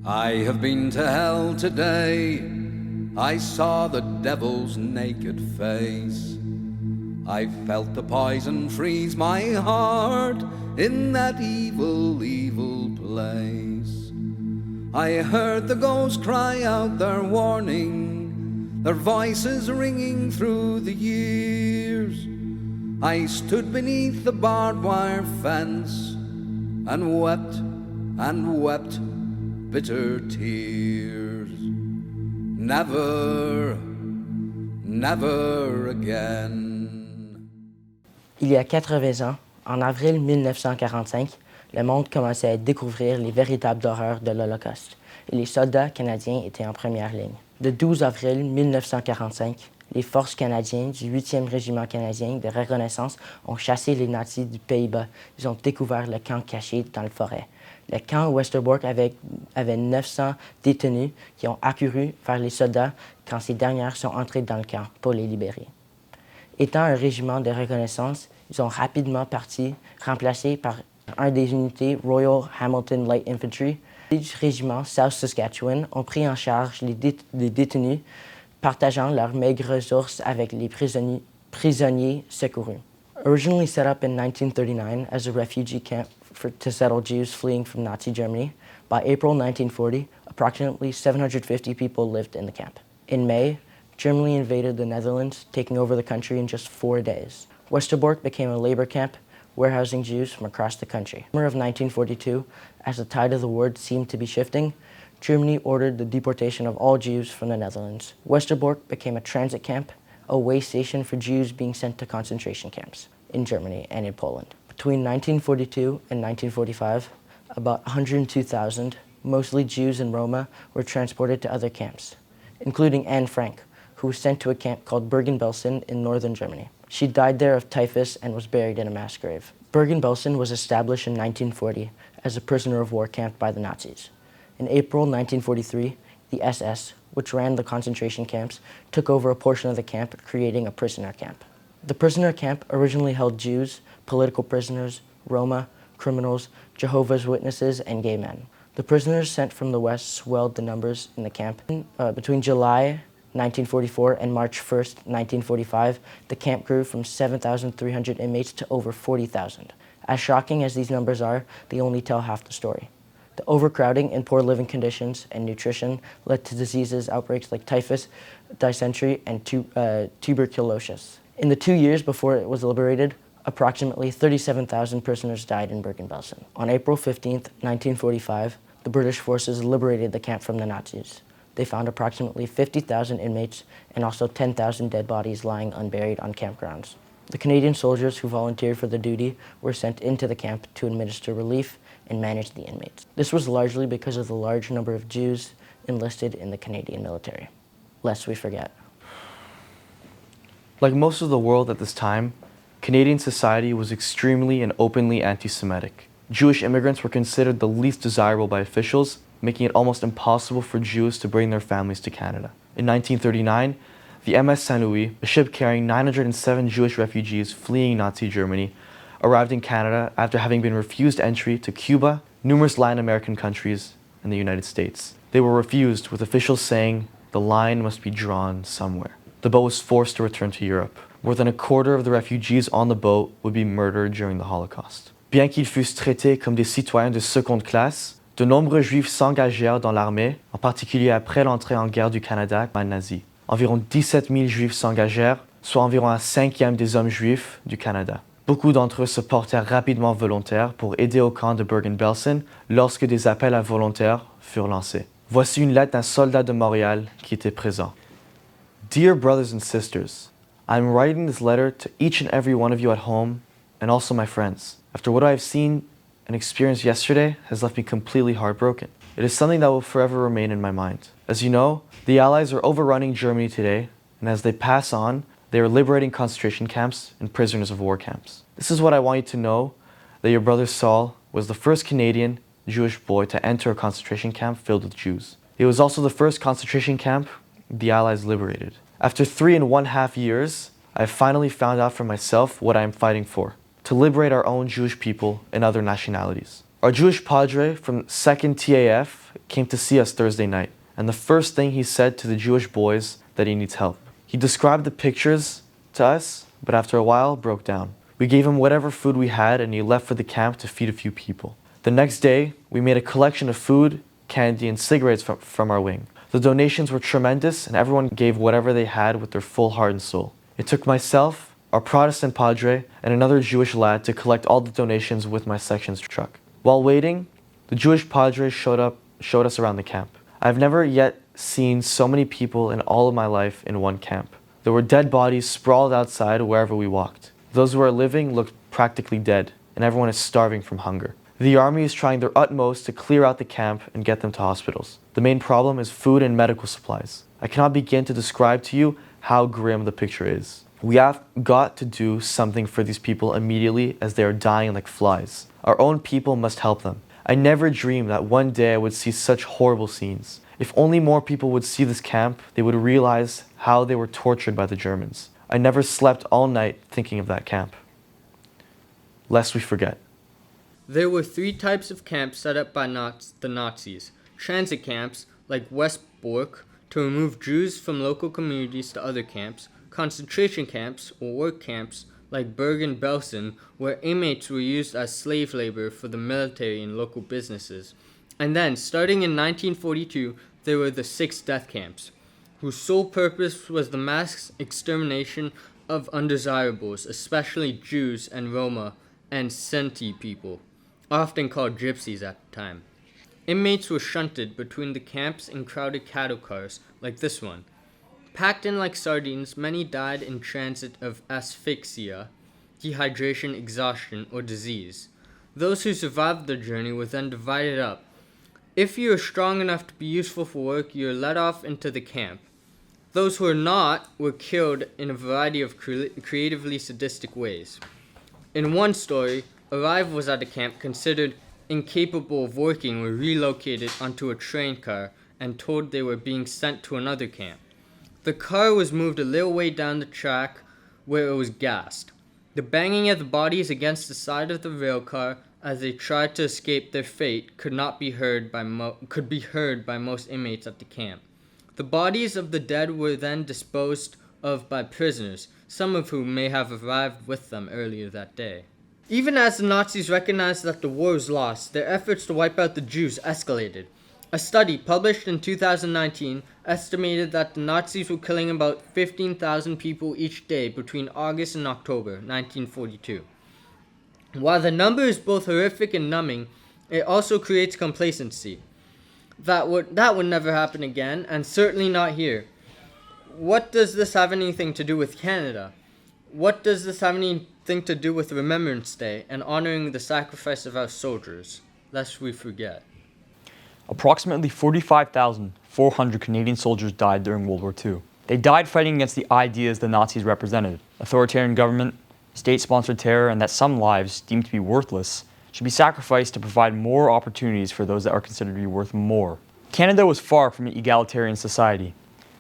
I have been to hell today. I saw the devil's naked face. I felt the poison freeze my heart in that evil, evil place. I heard the ghosts cry out their warning, their voices ringing through the years. I stood beneath the barbed wire fence and wept bitter tears. Never, never again. Il y a 80 ans, en avril 1945, le monde commençait à découvrir les véritables horreurs de l'Holocauste et les soldats canadiens étaient en première ligne. Le 12 avril 1945, les forces canadiennes du 8e régiment canadien de reconnaissance ont chassé les nazis du Pays-Bas. Ils ont découvert le camp caché dans la forêt. Le camp Westerbork avait 900 détenus qui ont accouru vers les soldats quand ces dernières sont entrées dans le camp pour les libérer. Étant un régiment de reconnaissance, ils ont rapidement parti, remplacés par un des unités Royal Hamilton Light Infantry. Les du régiment South Saskatchewan ont pris en charge les détenus, partageant leurs maigres ressources avec les prisonniers secourus. Originally set up in 1939 as a refugee camp to settle Jews fleeing from Nazi Germany, by April 1940, approximately 750 people lived in the camp. In May, Germany invaded the Netherlands, taking over the country in just 4 days. Westerbork became a labor camp, warehousing Jews from across the country. In the summer of 1942, as the tide of the war seemed to be shifting, Germany ordered the deportation of all Jews from the Netherlands. Westerbork became a transit camp, a way station for Jews being sent to concentration camps in Germany and in Poland. Between 1942 and 1945, about 102,000, mostly Jews and Roma, were transported to other camps, including Anne Frank, who was sent to a camp called Bergen-Belsen in northern Germany. She died there of typhus and was buried in a mass grave. Bergen-Belsen was established in 1940 as a prisoner of war camp by the Nazis. In April 1943, the SS, which ran the concentration camps, took over a portion of the camp, creating a prisoner camp. The prisoner camp originally held Jews, political prisoners, Roma, criminals, Jehovah's Witnesses, and gay men. The prisoners sent from the West swelled the numbers in the camp. Between July 1944 and March 1st, 1945, the camp grew from 7,300 inmates to over 40,000. As shocking as these numbers are, they only tell half the story. The overcrowding and poor living conditions and nutrition led to diseases outbreaks like typhus, dysentery, and tuberculosis. In the 2 years before it was liberated, approximately 37,000 prisoners died in Bergen-Belsen. On April 15, 1945, the British forces liberated the camp from the Nazis. They found approximately 50,000 inmates and also 10,000 dead bodies lying unburied on campgrounds. The Canadian soldiers who volunteered for the duty were sent into the camp to administer relief and manage the inmates. This was largely because of the large number of Jews enlisted in the Canadian military, lest we forget. Like most of the world at this time, Canadian society was extremely and openly anti-Semitic. Jewish immigrants were considered the least desirable by officials, making it almost impossible for Jews to bring their families to Canada. In 1939, the MS Saint Louis, a ship carrying 907 Jewish refugees fleeing Nazi Germany, arrived in Canada after having been refused entry to Cuba, numerous Latin American countries, and the United States. They were refused, with officials saying the line must be drawn somewhere. The boat was forced to return to Europe. More than a quarter of the refugees on the boat would be murdered during the Holocaust. Bien qu'ils fussent traités comme des citoyens de seconde classe, de nombreux Juifs s'engagèrent dans l'armée, en particulier après l'entrée en guerre du Canada par les nazis. Environ 17 000 Juifs s'engagèrent, soit environ un cinquième des hommes juifs du Canada. Beaucoup d'entre eux se portèrent rapidement volontaires pour aider au camp de Bergen-Belsen lorsque des appels à volontaires furent lancés. Voici une lettre d'un soldat de Montréal qui était présent. Dear brothers and sisters, I'm writing this letter to each and every one of you at home and also my friends. After what I have seen and experienced yesterday has left me completely heartbroken. It is something that will forever remain in my mind. As you know, the Allies are overrunning Germany today, and as they pass on, they are liberating concentration camps and prisoners of war camps. This is what I want you to know, that your brother Saul was the first Canadian Jewish boy to enter a concentration camp filled with Jews. It was also the first concentration camp the Allies liberated. After 3.5 years, I have finally found out for myself what I am fighting for: to liberate our own Jewish people and other nationalities. Our Jewish padre from 2nd TAF came to see us Thursday night, and the first thing he said to the Jewish boys that he needs help. He described the pictures to us, but after a while broke down. We gave him whatever food we had and he left for the camp to feed a few people. The next day, we made a collection of food, candy, and cigarettes from our wing. The donations were tremendous and everyone gave whatever they had with their full heart and soul. It took myself, our Protestant padre, and another Jewish lad to collect all the donations with my section's truck. While waiting, the Jewish padre showed us around the camp. I've never yet seen so many people in all of my life in one camp. There were dead bodies sprawled outside wherever we walked. Those who are living looked practically dead, and everyone is starving from hunger. The army is trying their utmost to clear out the camp and get them to hospitals. The main problem is food and medical supplies. I cannot begin to describe to you how grim the picture is. We have got to do something for these people immediately as they are dying like flies. Our own people must help them. I never dreamed that one day I would see such horrible scenes. If only more people would see this camp, they would realize how they were tortured by the Germans. I never slept all night thinking of that camp. Lest we forget. There were 3 types of camps set up by the Nazis. Transit camps, like West Bork, to remove Jews from local communities to other camps. Concentration camps, or work camps, like Bergen-Belsen, where inmates were used as slave labor for the military and local businesses. And then, starting in 1942, there were the 6 death camps, whose sole purpose was the mass extermination of undesirables, especially Jews and Roma and Sinti people, often called gypsies at the time. Inmates were shunted between the camps in crowded cattle cars, like this one. Packed in like sardines, many died in transit of asphyxia, dehydration, exhaustion, or disease. Those who survived the journey were then divided up. If you are strong enough to be useful for work, you are led off into the camp. Those who are not were killed in a variety of creatively sadistic ways. In one story, a rival was at a camp considered incapable of working were relocated onto a train car and told they were being sent to another camp. The car was moved a little way down the track where it was gassed. The banging of the bodies against the side of the rail car as they tried to escape their fate could be heard by most inmates at the camp. The bodies of the dead were then disposed of by prisoners, some of whom may have arrived with them earlier that day. Even as the Nazis recognized that the war was lost, their efforts to wipe out the Jews escalated. A study published in 2019 estimated that the Nazis were killing about 15,000 people each day between August and October 1942. While the number is both horrific and numbing, it also creates complacency. That would never happen again, and certainly not here. What does this have anything to do with Canada? What does this have anything to do with Remembrance Day and honoring the sacrifice of our soldiers, lest we forget? Approximately 45,400 Canadian soldiers died during World War II. They died fighting against the ideas the Nazis represented: authoritarian government, state-sponsored terror, and that some lives, deemed to be worthless, should be sacrificed to provide more opportunities for those that are considered to be worth more. Canada was far from an egalitarian society.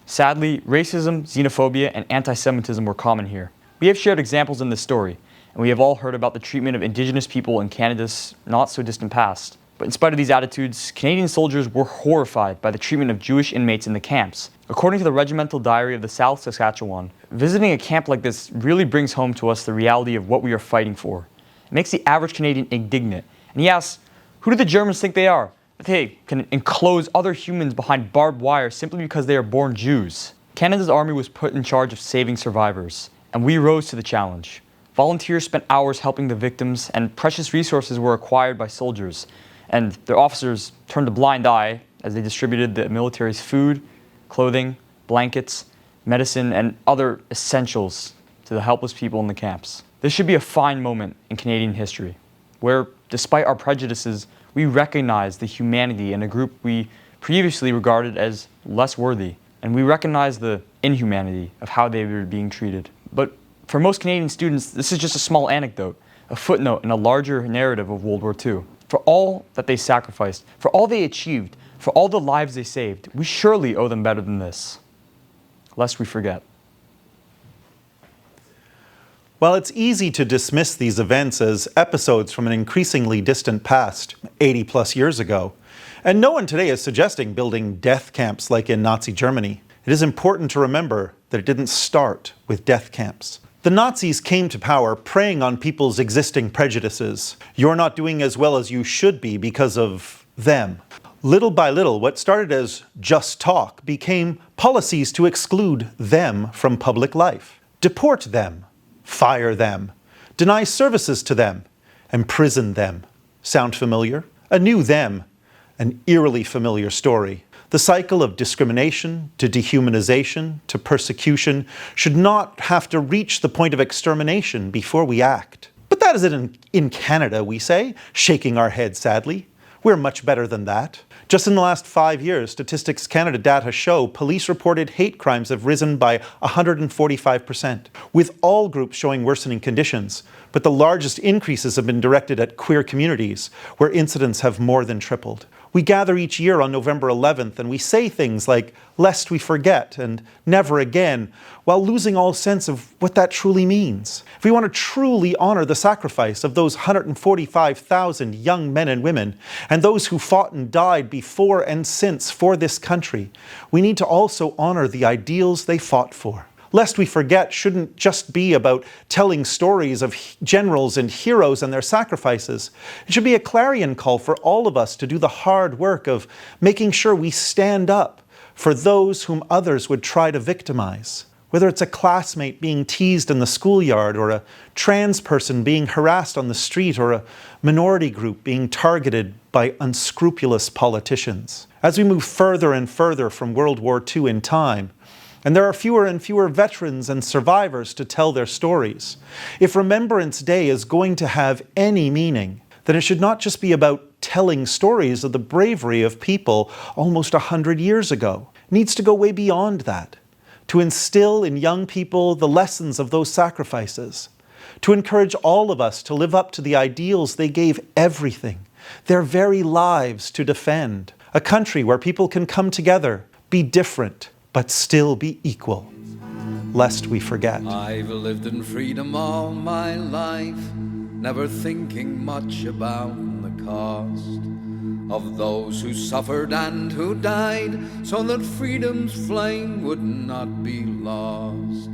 Sadly, racism, xenophobia, and anti-Semitism were common here. We have shared examples in this story, and we have all heard about the treatment of Indigenous people in Canada's not-so-distant past. But in spite of these attitudes, Canadian soldiers were horrified by the treatment of Jewish inmates in the camps. According to the Regimental Diary of the South Saskatchewan, visiting a camp like this really brings home to us the reality of what we are fighting for. It makes the average Canadian indignant, and he asks, who do the Germans think they are, that they can enclose other humans behind barbed wire simply because they are born Jews? Canada's army was put in charge of saving survivors, and we rose to the challenge. Volunteers spent hours helping the victims, and precious resources were acquired by soldiers, and their officers turned a blind eye as they distributed the military's food, clothing, blankets, medicine, and other essentials to the helpless people in the camps. This should be a fine moment in Canadian history, where, despite our prejudices, we recognize the humanity in a group we previously regarded as less worthy, and we recognize the inhumanity of how they were being treated. But for most Canadian students, this is just a small anecdote, a footnote in a larger narrative of World War II. For all that they sacrificed, for all they achieved, for all the lives they saved, we surely owe them better than this, lest we forget. While it's easy to dismiss these events as episodes from an increasingly distant past, 80 plus years ago, and no one today is suggesting building death camps like in Nazi Germany, it is important to remember that it didn't start with death camps. The Nazis came to power preying on people's existing prejudices. You're not doing as well as you should be because of them. Little by little, what started as just talk became policies to exclude them from public life. Deport them, fire them, deny services to them, imprison them. Sound familiar? A new them, an eerily familiar story. The cycle of discrimination to dehumanization to persecution should not have to reach the point of extermination before we act. But that isn't in Canada, we say, shaking our heads sadly. We're much better than that. Just in the last 5 years, Statistics Canada data show police-reported hate crimes have risen by 145%, with all groups showing worsening conditions, but the largest increases have been directed at queer communities, where incidents have more than tripled. We gather each year on November 11th and we say things like, "Lest we forget," and "never again," while losing all sense of what that truly means. If we want to truly honor the sacrifice of those 145,000 young men and women, and those who fought and died before and since for this country, we need to also honor the ideals they fought for. Lest we forget shouldn't just be about telling stories of generals and heroes and their sacrifices. It should be a clarion call for all of us to do the hard work of making sure we stand up for those whom others would try to victimize. Whether it's a classmate being teased in the schoolyard, or a trans person being harassed on the street, or a minority group being targeted by unscrupulous politicians. As we move further and further from World War II in time, and there are fewer and fewer veterans and survivors to tell their stories, if Remembrance Day is going to have any meaning, then it should not just be about telling stories of the bravery of people almost 100 years ago. It needs to go way beyond that, to instill in young people the lessons of those sacrifices, to encourage all of us to live up to the ideals they gave everything, their very lives to defend. A country where people can come together, be different, but still be equal, lest we forget. I've lived in freedom all my life, never thinking much about the cost of those who suffered and who died, so that freedom's flame would not be lost.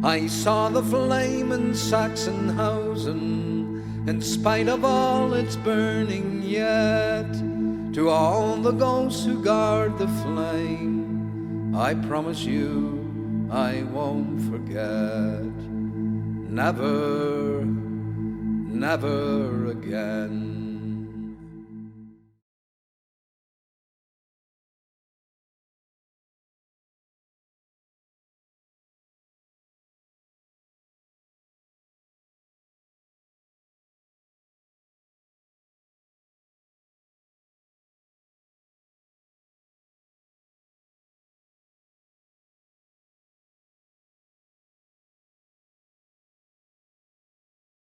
I saw the flame in Sachsenhausen, in spite of all its burning yet. To all the ghosts who guard the flame, I promise you I won't forget. Never, never again.